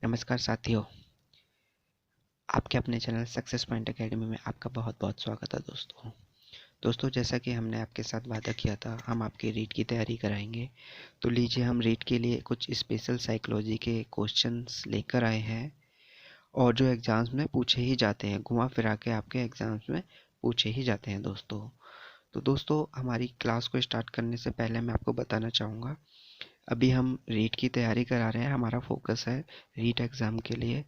नमस्कार साथियों, आपके अपने चैनल सक्सेस पॉइंट एकेडमी में आपका बहुत बहुत स्वागत है। दोस्तों जैसा कि हमने आपके साथ वादा किया था, हम आपकी रीट की तैयारी कराएंगे। तो लीजिए, हम रीट के लिए कुछ स्पेशल साइकोलॉजी के क्वेश्चंस लेकर आए हैं और जो एग्ज़ाम्स में पूछे ही जाते हैं, घुमा फिरा के आपके एग्ज़ाम्स में पूछे ही जाते हैं दोस्तों। तो दोस्तों, हमारी क्लास को स्टार्ट करने से पहले मैं आपको बताना चाहूँगा, अभी हम रीट की तैयारी करा रहे हैं। हमारा फोकस है रीट एग्ज़ाम के लिए।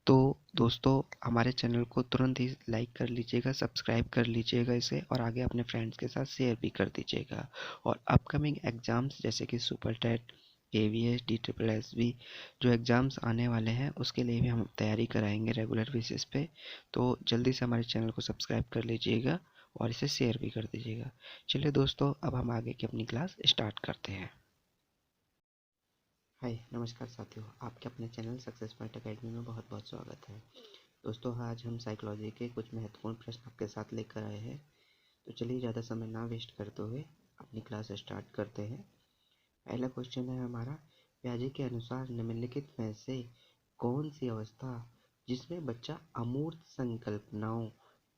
तो दोस्तों, हमारे चैनल को तुरंत ही लाइक कर लीजिएगा, सब्सक्राइब कर लीजिएगा इसे, और आगे अपने फ्रेंड्स के साथ शेयर भी कर दीजिएगा। और अपकमिंग एग्ज़ाम्स जैसे कि सुपर टेट, KVS, DSSB जो एग्ज़ाम्स आने वाले हैं, उसके लिए भी हम तैयारी कराएंगे रेगुलर बेसिस पे। तो जल्दी से हमारे चैनल को सब्सक्राइब कर लीजिएगा और इसे शेयर भी कर दीजिएगा। चलिए दोस्तों, अब हम आगे की अपनी क्लास स्टार्ट करते हैं। हाय, नमस्कार साथियों, आपके अपने चैनल सक्सेस पॉइंट एकेडमी में बहुत बहुत स्वागत है। दोस्तों, आज हम साइकोलॉजी के कुछ महत्वपूर्ण प्रश्न आपके साथ लेकर आए हैं। तो चलिए, ज़्यादा समय ना वेस्ट करते हुए अपनी क्लास स्टार्ट करते हैं। पहला क्वेश्चन है हमारा, पियाजे के अनुसार निम्नलिखित में से कौन सी अवस्था जिसमें बच्चा अमूर्त संकल्पनाओं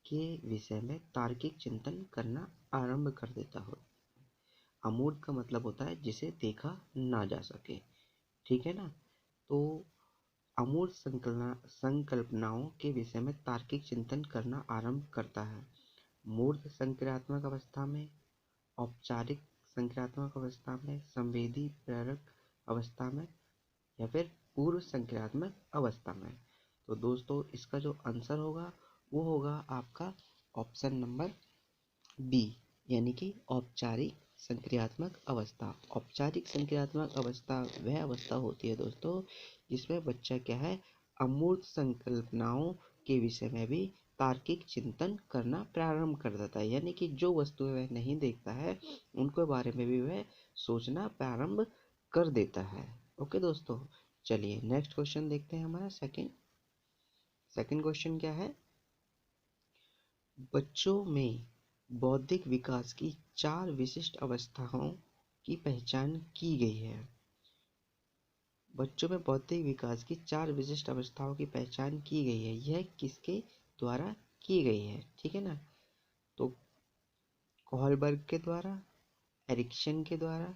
के विषय में तार्किक चिंतन करना आरंभ कर देता हो। अमूर्त का मतलब होता है जिसे देखा ना जा सके, ठीक है ना। तो अमूर्त संकल्पनाओं के विषय में तार्किक चिंतन करना आरंभ करता है। मूर्त संक्रियात्मक अवस्था में, औपचारिक संक्रियात्मक अवस्था में, संवेदी प्रेरक अवस्था में, या फिर पूर्व संक्रियात्मक अवस्था में। तो दोस्तों, इसका जो आंसर होगा वो होगा आपका ऑप्शन नंबर बी, यानी कि औपचारिक संक्रियात्मक अवस्था। औपचारिक संक्रियात्मक अवस्था वह अवस्था होती है दोस्तों, जिसमें बच्चा क्या है, अमूर्त संकल्पनाओं के विषय में भी तार्किक चिंतन करना प्रारंभ कर देता है। यानी कि जो वस्तुएं वह नहीं देखता है, उनके बारे में भी वह सोचना प्रारंभ कर देता है। ओके दोस्तों, चलिए नेक्स्ट क्वेश्चन देखते हैं। हमारा सेकंड क्वेश्चन क्या है, बच्चों में बौद्धिक विकास की 4 विशिष्ट अवस्थाओं की पहचान की गई है। बच्चों में बौद्धिक विकास की 4 विशिष्ट अवस्थाओं की पहचान की गई है। यह किसके द्वारा की गई है, ठीक है ना। तो कोहलबर्ग के द्वारा, एरिक्सन के द्वारा,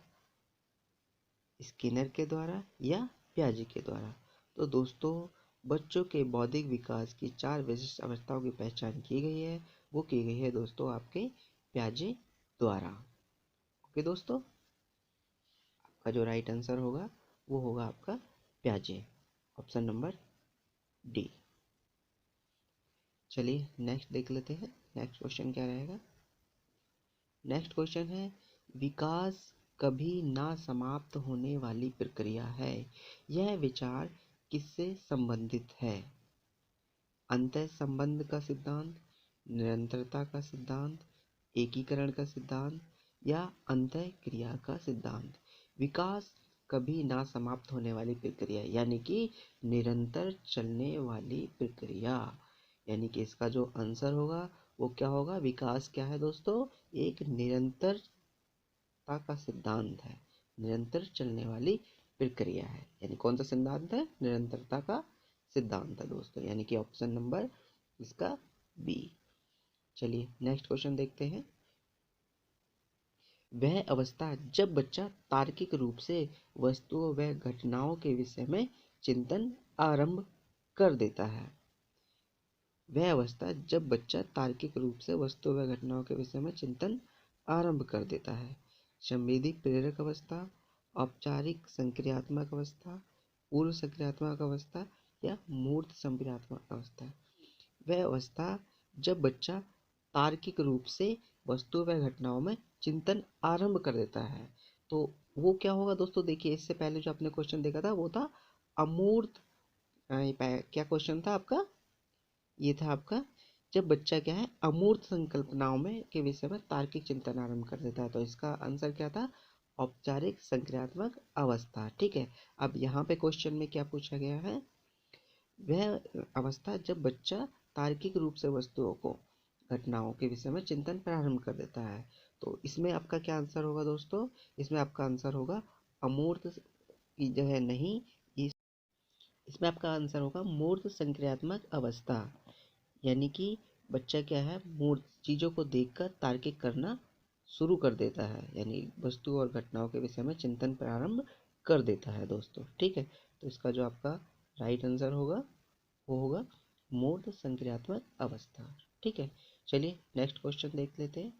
स्किनर के द्वारा, या पियाजे के द्वारा। तो दोस्तों, बच्चों के बौद्धिक विकास की 4 विशिष्ट अवस्थाओं की पहचान की गई है। वो की गई है दोस्तों आपके पियाजे द्वारा। ओके दोस्तों, आपका जो राइट आंसर होगा वो होगा आपका पियाजे, ऑप्शन नंबर डी। चलिए नेक्स्ट देख लेते हैं, नेक्स्ट क्वेश्चन क्या रहेगा। नेक्स्ट क्वेश्चन है, विकास कभी ना समाप्त होने वाली प्रक्रिया है। यह विचार किससे संबंधित है। अंतः संबंध का सिद्धांत, निरंतरता का सिद्धांत, एकीकरण का सिद्धांत, या अंतः क्रिया का सिद्धांत। विकास कभी ना समाप्त होने वाली प्रक्रिया, यानी कि निरंतर चलने वाली प्रक्रिया। यानी कि इसका जो आंसर होगा वो क्या होगा, विकास क्या है दोस्तों, एक निरंतरता का सिद्धांत है, निरंतर चलने वाली प्रक्रिया है। यानी कौन सा सिद्धांत है, निरंतरता का सिद्धांत है दोस्तों, यानी कि ऑप्शन नंबर इसका बी। चलिए नेक्स्ट क्वेश्चन देखते हैं। वह अवस्था जब बच्चा तार्किक रूप से वस्तुओं व घटनाओं के विषय में चिंतन आरंभ कर देता है। वह अवस्था जब बच्चा तार्किक रूप से वस्तुओं व घटनाओं के विषय में चिंतन आरंभ कर देता है। संवेदी प्रेरक अवस्था, औपचारिक संक्रियात्मक अवस्था, पूर्व संक्रियात्मक अवस्था, या मूर्त संक्रियात्मक अवस्था। वह अवस्था जब बच्चा तार्किक रूप से वस्तु व घटनाओं में चिंतन आरंभ कर देता है। तो वो क्या होगा दोस्तों, देखिए इससे पहले जो आपने क्वेश्चन देखा था वो था अमूर्त, क्या क्वेश्चन था आपका, ये था आपका जब बच्चा क्या है, अमूर्त संकल्पनाओं में के विषय में तार्किक चिंतन आरंभ कर देता है। तो इसका आंसर क्या था, औपचारिक संक्रियात्मक अवस्था, ठीक है। अब यहाँ पे क्वेश्चन में क्या पूछा गया है, वह अवस्था जब बच्चा तार्किक रूप से वस्तुओं को, घटनाओं के विषय में चिंतन प्रारंभ कर देता है। तो इसमें आपका क्या आंसर होगा दोस्तों, इसमें आपका आंसर होगा अमूर्त की जो है नहीं, इसमें आपका आंसर होगा मूर्त संक्रियात्मक अवस्था। यानी कि बच्चा क्या है, मूर्त चीज़ों को देखकर तार्किक करना शुरू कर देता है, यानी वस्तु और घटनाओं के विषय में चिंतन प्रारंभ कर देता है दोस्तों। ठीक है, तो इसका जो आपका राइट आंसर होगा वो होगा मूर्त संक्रियात्मक अवस्था। ठीक है, चलिए नेक्स्ट क्वेश्चन देख लेते हैं।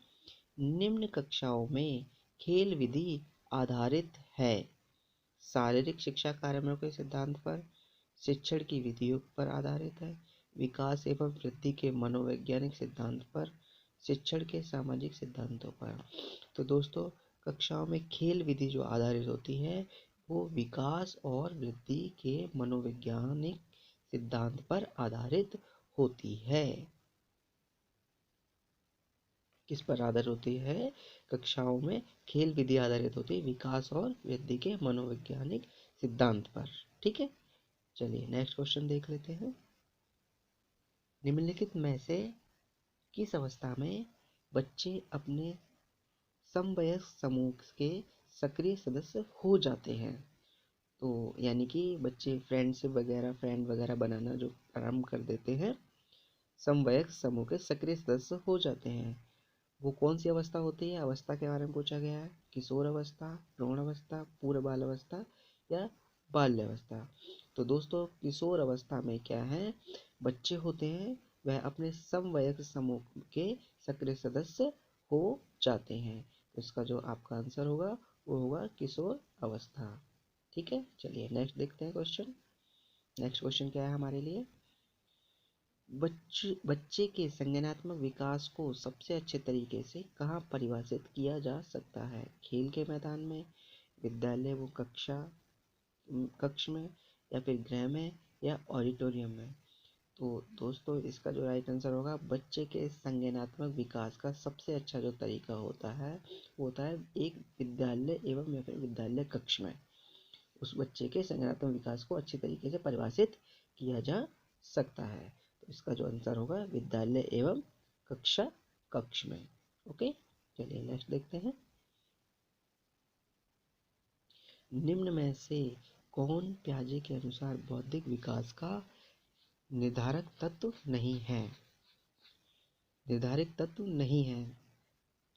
निम्न कक्षाओं में खेल विधि आधारित है। शारीरिक शिक्षा कार्यान्वयन के सिद्धांत पर, शिक्षण की विधियों पर आधारित है, विकास एवं वृद्धि के मनोवैज्ञानिक सिद्धांत पर, शिक्षण के सामाजिक सिद्धांतों पर। तो दोस्तों कक्षाओं में खेल विधि जो आधारित होती है वो विकास और वृद्धि के मनोवैज्ञानिक सिद्धांत पर आधारित होती है। किस पर आधारित होती है? कक्षाओं में खेल विधि आधारित होती है विकास और वृद्धि के मनोवैज्ञानिक सिद्धांत पर। ठीक है, चलिए नेक्स्ट क्वेश्चन देख लेते हैं। निम्नलिखित में से किस अवस्था में बच्चे अपने समवयस्क समूह के सक्रिय सदस्य हो जाते हैं? तो यानी कि बच्चे फ्रेंड वगैरह बनाना जो प्रारंभ कर देते हैं, समवयस्क समूह के सक्रिय सदस्य हो जाते हैं। वो कौन सी अवस्था होती है? अवस्था के बारे में पूछा गया है। किशोर अवस्था, प्रौढ़ अवस्था, पूर्व बाल अवस्था या बाल्य अवस्था। तो दोस्तों किशोर अवस्था में क्या है, बच्चे होते हैं वह अपने समवयस्क समूह के सक्रिय सदस्य हो जाते हैं। तो इसका जो आपका आंसर होगा वो होगा किशोर अवस्था। ठीक है, चलिए नेक्स्ट देखते हैं क्वेश्चन। नेक्स्ट क्वेश्चन क्या है हमारे लिए? बच्चे के संज्ञानात्मक विकास को सबसे अच्छे तरीके से कहाँ परिभाषित किया जा सकता है? खेल के मैदान में, विद्यालय व कक्ष में, या फिर गृह में, या ऑडिटोरियम में? तो दोस्तों इसका जो राइट आंसर होगा, बच्चे के संज्ञानात्मक विकास का सबसे अच्छा जो तरीका होता है वो होता है एक विद्यालय एवं या फिर विद्यालय कक्ष में। उस बच्चे के संज्ञानात्मक विकास को अच्छे तरीके से परिभाषित किया जा सकता है। तो इसका जो आंसर होगा विद्यालय एवं कक्षा कक्ष में। ओके, चलिए नेक्स्ट देखते हैं। निम्न में से कौन पियाजे के अनुसार बौद्धिक विकास का निर्धारक तत्व नहीं है? निर्धारित तत्व नहीं है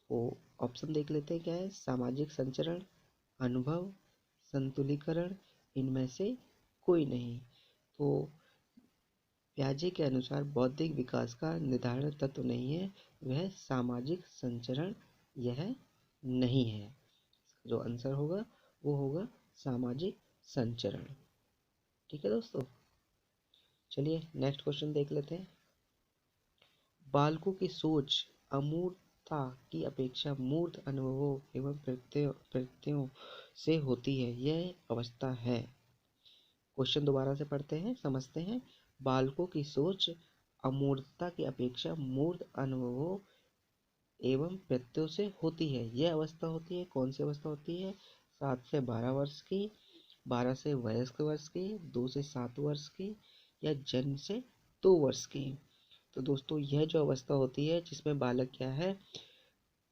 तो ऑप्शन देख लेते हैं क्या है। सामाजिक संचरण, अनुभव, संतुलीकरण, इनमें से कोई नहीं। तो पियाजे के अनुसार बौद्धिक विकास का निर्धारण तत्व नहीं है वह सामाजिक संचरण, यह नहीं है। जो आंसर होगा वो होगा सामाजिक संचरण। ठीक है दोस्तों, चलिए नेक्स्ट क्वेश्चन देख लेते हैं। बालकों की सोच अमूर्तता की अपेक्षा मूर्त अनुभवों एवं प्रत्ययों से होती है, यह अवस्था है। क्वेश्चन दोबारा से पढ़ते हैं, समझते हैं। बालकों की सोच अमूर्तता की अपेक्षा मूर्त अनुभवों एवं प्रत्ययों से होती है, यह अवस्था होती है। कौन सी अवस्था होती है? 7 से 12 वर्ष की, 12 से वयस्क वर्ष की, 2 से 7 वर्ष की, या जन्म से 2 वर्ष की। तो दोस्तों यह जो अवस्था होती है जिसमें बालक क्या है,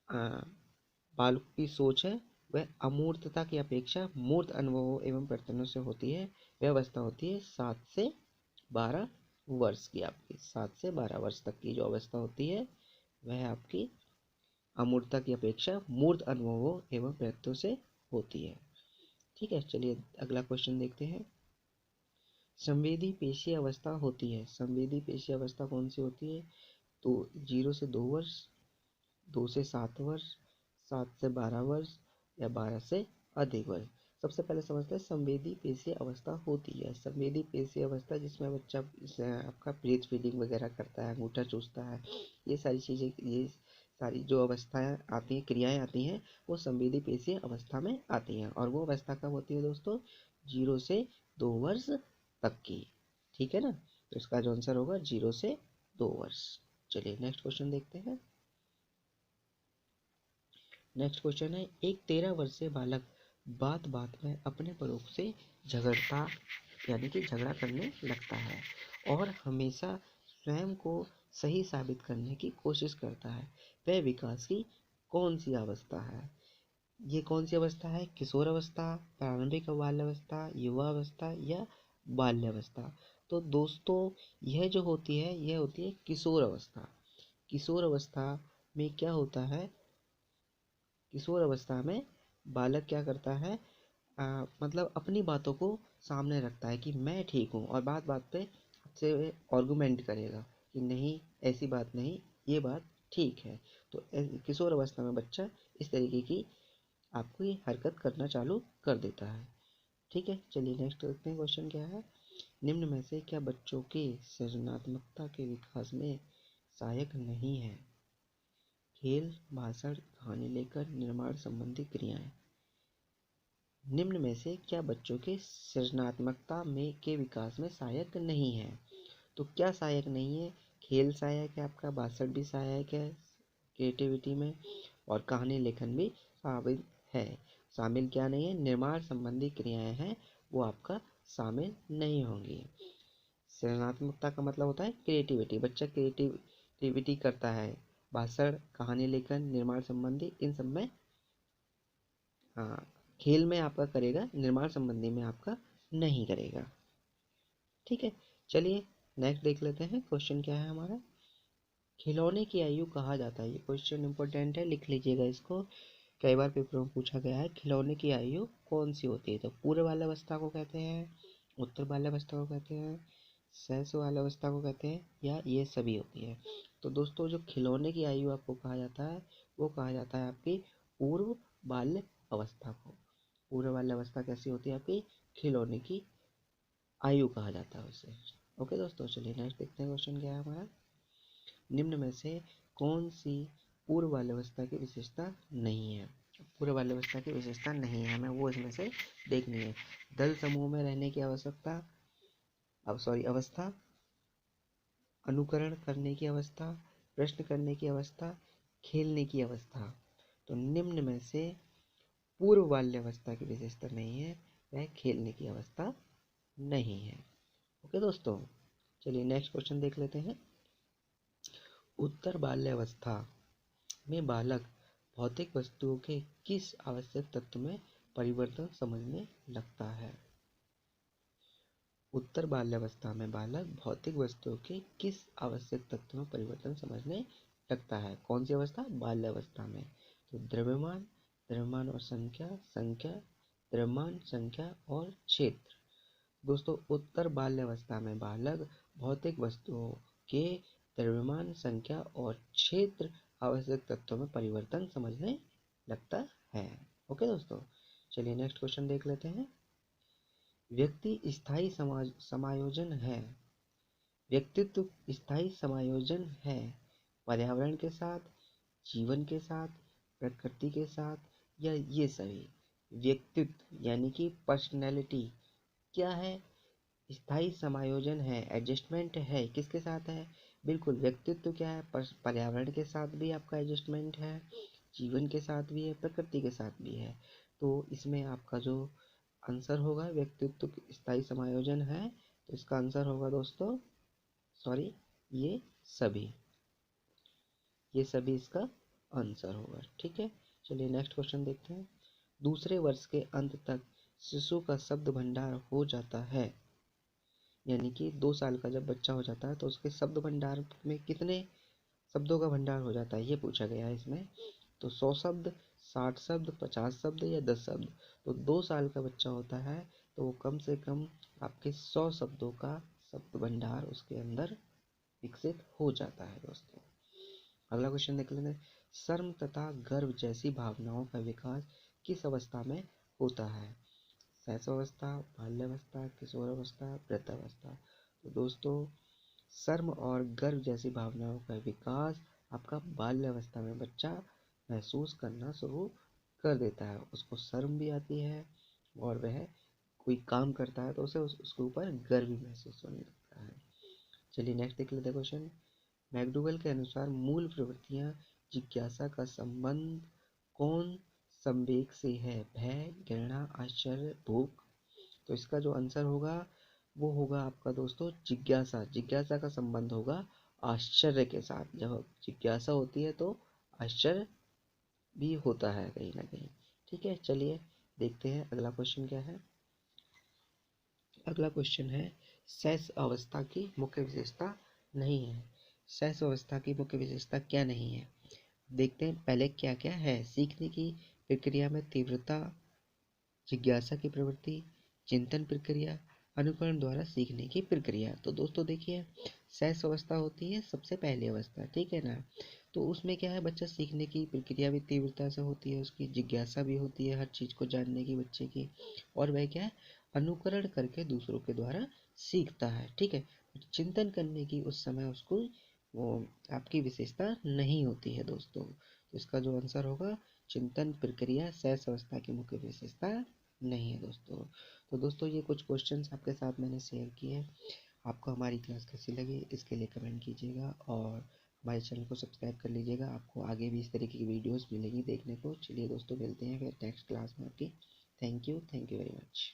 बालक की सोच है वह अमूर्तता की अपेक्षा मूर्त अनुभवों एवं प्रत्ययों से होती है, वह अवस्था होती है 7 से 12 वर्ष की। आपकी 7 से 12 वर्ष तक की जो अवस्था होती है वह आपकी अमूर्तता की अपेक्षा मूर्त अनुभवों एवं प्रत्ययों से होती है। ठीक है, चलिए अगला क्वेश्चन देखते हैं। संवेदी पेशीय अवस्था होती है, संवेदी पेशीय अवस्था कौन सी होती है? तो 0 से 2 वर्ष, 2 से 7 वर्ष, 7 से 12 वर्ष, या 12 से अधिक वर्ष। सबसे पहले समझते हैं संवेदी पेशीय अवस्था होती है। संवेदी पेशीय अवस्था जिसमें बच्चा आपका ब्रीथ फीडिंग वगैरह करता है, अंगूठा चूसता है, ये सारी चीज़ें, ये सारी जो अवस्थाएं आती हैं, क्रियाएं आती हैं, वो संवेदी पेशीय अवस्था में आती हैं। और वो अवस्था कब होती है दोस्तों? 0 से 2 वर्ष तक की। ठीक है ना, तो इसका जो आंसर होगा 0 से 2 वर्ष। चलिए नेक्स्ट क्वेश्चन देखते हैं। नेक्स्ट क्वेश्चन है, एक 13 वर्षीय बालक बात बात में अपने बड़ों से झगड़ता यानी कि झगड़ा करने लगता है और हमेशा स्वयं को सही साबित करने की कोशिश करता है, वह विकास की कौन सी अवस्था है? ये कौन सी अवस्था है? किशोर अवस्था, प्रारंभिक बाल्यावस्था, युवा अवस्था, या बाल्यावस्था। तो दोस्तों यह जो होती है यह होती है किशोर अवस्था। किशोर अवस्था में क्या होता है, किशोर अवस्था में बालक क्या करता है, मतलब अपनी बातों को सामने रखता है कि मैं ठीक हूँ, और बात बात पे आपसे आर्गूमेंट करेगा कि नहीं ऐसी बात नहीं, ये बात ठीक है। तो किशोर अवस्था में बच्चा इस तरीके की आपको ये हरकत करना चालू कर देता है। ठीक है, चलिए नेक्स्ट देखते हैं क्वेश्चन क्या है। निम्न में से क्या बच्चों के सृजनात्मकता के विकास में सहायक नहीं है? खेल, भाषण, कहानी लेखन, निर्माण संबंधी क्रियाएं। निम्न में से क्या बच्चों के सृजनात्मकता में के विकास में सहायक नहीं है? तो क्या सहायक नहीं है? खेल सहायक है आपका, भाषण भी सहायक है क्रिएटिविटी में, और कहानी लेखन भी शामिल है। शामिल क्या नहीं है? निर्माण संबंधी क्रियाएं हैं वो आपका शामिल नहीं होंगी। सृजनात्मकता का मतलब होता है क्रिएटिविटी, बच्चा क्रिएटिविटी करता है। भाषण, कहानी लेखन, निर्माण संबंधी, इन सब में हाँ, खेल में आपका करेगा, निर्माण संबंधी में आपका नहीं करेगा। ठीक है, चलिए नेक्स्ट देख लेते हैं क्वेश्चन क्या है हमारा। खिलौने की आयु कहा जाता है, ये क्वेश्चन इंपॉर्टेंट है, लिख लीजिएगा इसको। कई बार पेपर में पूछा गया है खिलौने की आयु कौन सी होती है। तो पूर्व बाल्यावस्था को कहते हैं, उत्तर बाल्यावस्था को कहते हैं, शैशव बाल्यावस्था को कहते हैं, या ये सभी होती है। तो दोस्तों जो खिलौने की आयु आपको कहा जाता है वो कहा जाता है आपकी पूर्व बाल्य अवस्था को। पूर्व बाल्य अवस्था कैसी होती है आपकी? खिलौने की आयु कहा जाता है उसे। ओके दोस्तों, चलिए नेक्स्ट देखते हैं क्वेश्चन क्या है हमारा। निम्न में से कौन सी पूर्व बाल्यावस्था की विशेषता नहीं है? पूर्व बाल्यावस्था की विशेषता नहीं है, हमें वो इसमें से देखनी है। दल समूह में रहने की अवस्था, अनुकरण करने की अवस्था, प्रश्न करने की अवस्था, खेलने की अवस्था। तो निम्न में से पूर्व बाल्यावस्था की विशेषता नहीं है, वह खेलने की अवस्था नहीं है। ओके दोस्तों, चलिए नेक्स्ट क्वेश्चन देख लेते हैं। उत्तर बाल्यावस्था में बालक भौतिक वस्तुओं के किस आवश्यक तत्व में परिवर्तन समझने लगता है? उत्तर बाल्यावस्था में बालक भौतिक वस्तुओं के किस आवश्यक तत्व में परिवर्तन समझने लगता है? कौन सी अवस्था? बाल्यावस्था में। तो द्रव्यमान, द्रव्यमान और संख्या, संख्या, द्रव्यमान, संख्या और क्षेत्र। दोस्तों उत्तर बाल्यावस्था में बालक भौतिक वस्तुओं के द्रव्यमान, संख्या और क्षेत्र आवश्यक तत्वों में परिवर्तन समझने लगता है। ओके दोस्तों, चलिए नेक्स्ट क्वेश्चन देख लेते हैं। व्यक्ति स्थायी समायोजन है, व्यक्तित्व स्थायी समायोजन है पर्यावरण के साथ, जीवन के साथ, प्रकृति के साथ, या ये सभी? व्यक्तित्व यानी कि पर्सनैलिटी क्या है? स्थायी समायोजन है, एडजस्टमेंट है, किसके साथ है? बिल्कुल, व्यक्तित्व क्या है? पर्यावरण के साथ भी आपका एडजस्टमेंट है, जीवन के साथ भी है, प्रकृति के साथ भी है। तो इसमें आपका जो आंसर होगा व्यक्तित्व स्थायी समायोजन है, तो इसका आंसर होगा दोस्तों सॉरी ये सभी, ये सभी इसका आंसर होगा। ठीक है, चलिए नेक्स्ट क्वेश्चन देखते हैं। दूसरे वर्ष के अंत तक शिशु का शब्द भंडार हो जाता है, यानी कि 2 साल का जब बच्चा हो जाता है तो उसके शब्द भंडार में कितने शब्दों का भंडार हो जाता है, ये पूछा गया है इसमें। तो 100 शब्द, 60 शब्द, 50 शब्द या 10 शब्द। तो 2 साल का बच्चा होता है तो वो कम से कम आपके 100 शब्दों का शब्द भंडार उसके अंदर विकसित हो जाता है दोस्तों। अगला क्वेश्चन देख लेते हैं। शर्म तथा गर्व जैसी भावनाओं का विकास किस अवस्था में होता है? शैशवावस्था, बाल्यावस्था, किशोरावस्था, वृद्धावस्था। तो दोस्तों शर्म और गर्व जैसी भावनाओं का विकास आपका बाल्यावस्था में बच्चा महसूस करना शुरू कर देता है। उसको शर्म भी आती है और वह कोई काम करता है तो उसे उसके ऊपर गर्व भी महसूस होने लगता है। चलिए नेक्स्ट देख लेते हैं क्वेश्चन। मैकडूगल के अनुसार मूल प्रवृत्तियां जिज्ञासा का संबंध कौन संवेग से है? भय, घृणा, आश्चर्य, भूख। तो इसका जो आंसर होगा वो होगा आपका दोस्तों जिज्ञासा। जिज्ञासा का संबंध होगा आश्चर्य के साथ। जब जिज्ञासा होती है तो आश्चर्य भी होता है कहीं ना कहीं। ठीक है, चलिए देखते हैं अगला क्वेश्चन क्या है। अगला क्वेश्चन है, शैश अवस्था की मुख्य विशेषता नहीं है। शैश अवस्था की मुख्य विशेषता क्या नहीं है, देखते हैं पहले क्या क्या है। सीखने की प्रक्रिया में तीव्रता, जिज्ञासा की प्रवृत्ति, चिंतन प्रक्रिया, अनुकरण द्वारा सीखने की प्रक्रिया। तो दोस्तों देखिए, शैश अवस्था होती है सबसे पहली अवस्था, ठीक है ना। तो उसमें क्या है, बच्चा सीखने की प्रक्रिया भी तीव्रता से होती है, उसकी जिज्ञासा भी होती है हर चीज़ को जानने की बच्चे की, और वह क्या है, अनुकरण करके दूसरों के द्वारा सीखता है, ठीक है। चिंतन करने की उस समय उसको वो आपकी विशेषता नहीं होती है दोस्तों। तो इसका जो आंसर होगा, चिंतन प्रक्रिया शैश अवस्था की मुख्य विशेषता नहीं है दोस्तों। तो दोस्तों ये कुछ क्वेश्चंस आपके साथ मैंने शेयर किए। आपको हमारी क्लास कैसी लगी इसके लिए कमेंट कीजिएगा, और हमारे चैनल को सब्सक्राइब कर लीजिएगा। आपको आगे भी इस तरीके की वीडियोस मिलेंगी देखने को। चलिए दोस्तों, मिलते हैं फिर नेक्स्ट क्लास में आपकी। Thank you very much.